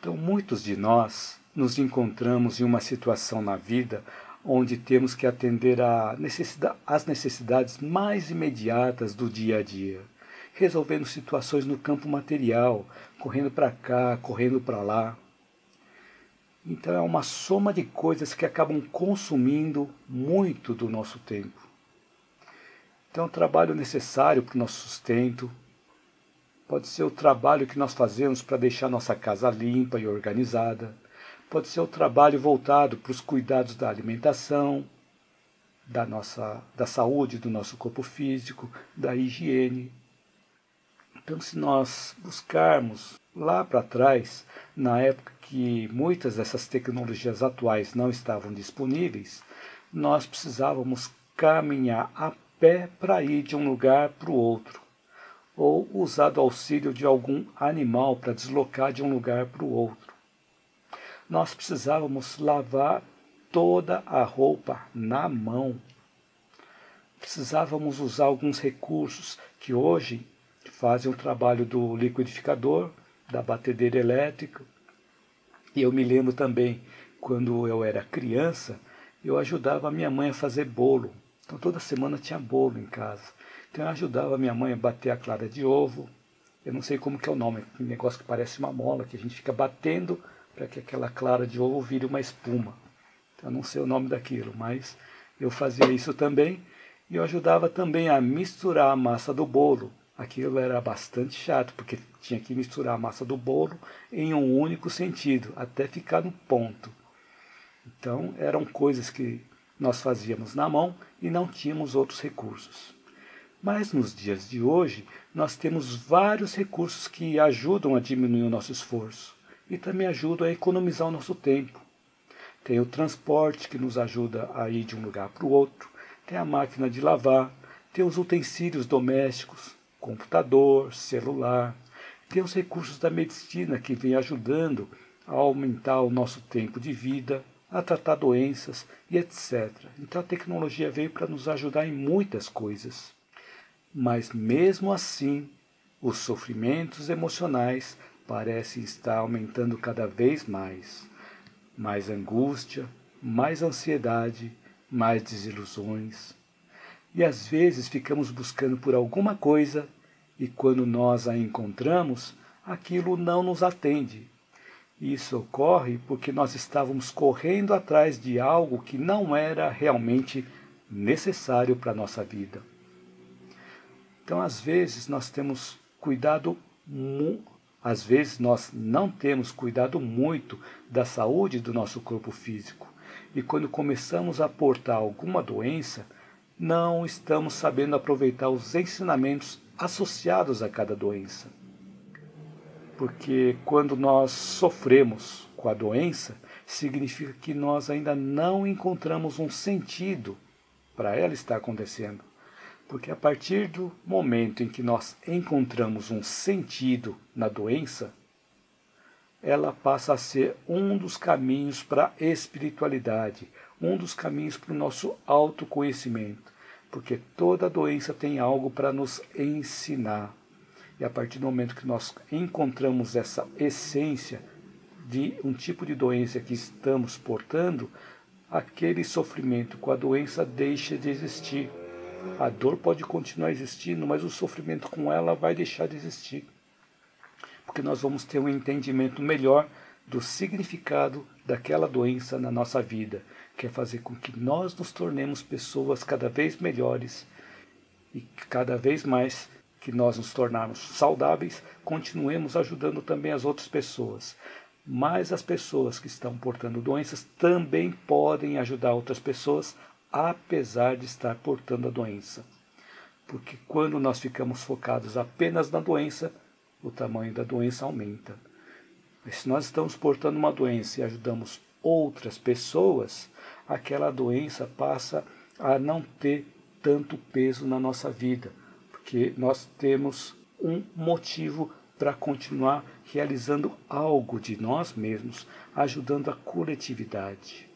Então, muitos de nós nos encontramos em uma situação na vida onde temos que atender às necessidades mais imediatas do dia a dia, resolvendo situações no campo material, correndo para cá, correndo para lá. Então é uma soma de coisas que acabam consumindo muito do nosso tempo. Então o trabalho necessário para o nosso sustento, pode ser o trabalho que nós fazemos para deixar nossa casa limpa e organizada, pode ser o trabalho voltado para os cuidados da alimentação, da saúde do nosso corpo físico, da higiene. Então, se nós buscarmos lá para trás, na época que muitas dessas tecnologias atuais não estavam disponíveis, nós precisávamos caminhar a pé para ir de um lugar para o outro, ou usar o auxílio de algum animal para deslocar de um lugar para o outro. Nós precisávamos lavar toda a roupa na mão. Precisávamos usar alguns recursos que hoje fazem o trabalho do liquidificador, da batedeira elétrica. E eu me lembro também, quando eu era criança, eu ajudava a minha mãe a fazer bolo. Então toda semana tinha bolo em casa. Então eu ajudava a minha mãe a bater a clara de ovo. Eu não sei como que é o nome, um negócio que parece uma mola, que a gente fica batendo para que aquela clara de ovo vire uma espuma. Então eu não sei o nome daquilo, mas eu fazia isso também. E eu ajudava também a misturar a massa do bolo. Aquilo era bastante chato, porque tinha que misturar a massa do bolo em um único sentido, até ficar no ponto. Então, eram coisas que nós fazíamos na mão e não tínhamos outros recursos. Mas nos dias de hoje, nós temos vários recursos que ajudam a diminuir o nosso esforço e também ajudam a economizar o nosso tempo. Tem o transporte, que nos ajuda a ir de um lugar para o outro, tem a máquina de lavar, tem os utensílios domésticos, computador, celular, tem os recursos da medicina que vem ajudando a aumentar o nosso tempo de vida, a tratar doenças e etc. Então a tecnologia veio para nos ajudar em muitas coisas. Mas mesmo assim, os sofrimentos emocionais parecem estar aumentando cada vez mais. Mais angústia, mais ansiedade, mais desilusões. E às vezes ficamos buscando por alguma coisa e quando nós a encontramos, aquilo não nos atende. Isso ocorre porque nós estávamos correndo atrás de algo que não era realmente necessário para a nossa vida. Então, às vezes, nós não temos cuidado muito da saúde do nosso corpo físico. E quando começamos a portar alguma doença, não estamos sabendo aproveitar os ensinamentos associados a cada doença. Porque quando nós sofremos com a doença, significa que nós ainda não encontramos um sentido para ela estar acontecendo. Porque a partir do momento em que nós encontramos um sentido na doença, ela passa a ser um dos caminhos para a espiritualidade, um dos caminhos para o nosso autoconhecimento, porque toda doença tem algo para nos ensinar. E a partir do momento que nós encontramos essa essência de um tipo de doença que estamos portando, aquele sofrimento com a doença deixa de existir. A dor pode continuar existindo, mas o sofrimento com ela vai deixar de existir. Porque nós vamos ter um entendimento melhor do significado daquela doença na nossa vida, que é fazer com que nós nos tornemos pessoas cada vez melhores e cada vez mais que nós nos tornarmos saudáveis, continuemos ajudando também as outras pessoas. Mas as pessoas que estão portando doenças também podem ajudar outras pessoas, apesar de estar portando a doença. Porque quando nós ficamos focados apenas na doença, o tamanho da doença aumenta. Mas se nós estamos portando uma doença e ajudamos outras pessoas, aquela doença passa a não ter tanto peso na nossa vida, porque nós temos um motivo para continuar realizando algo de nós mesmos, ajudando a coletividade.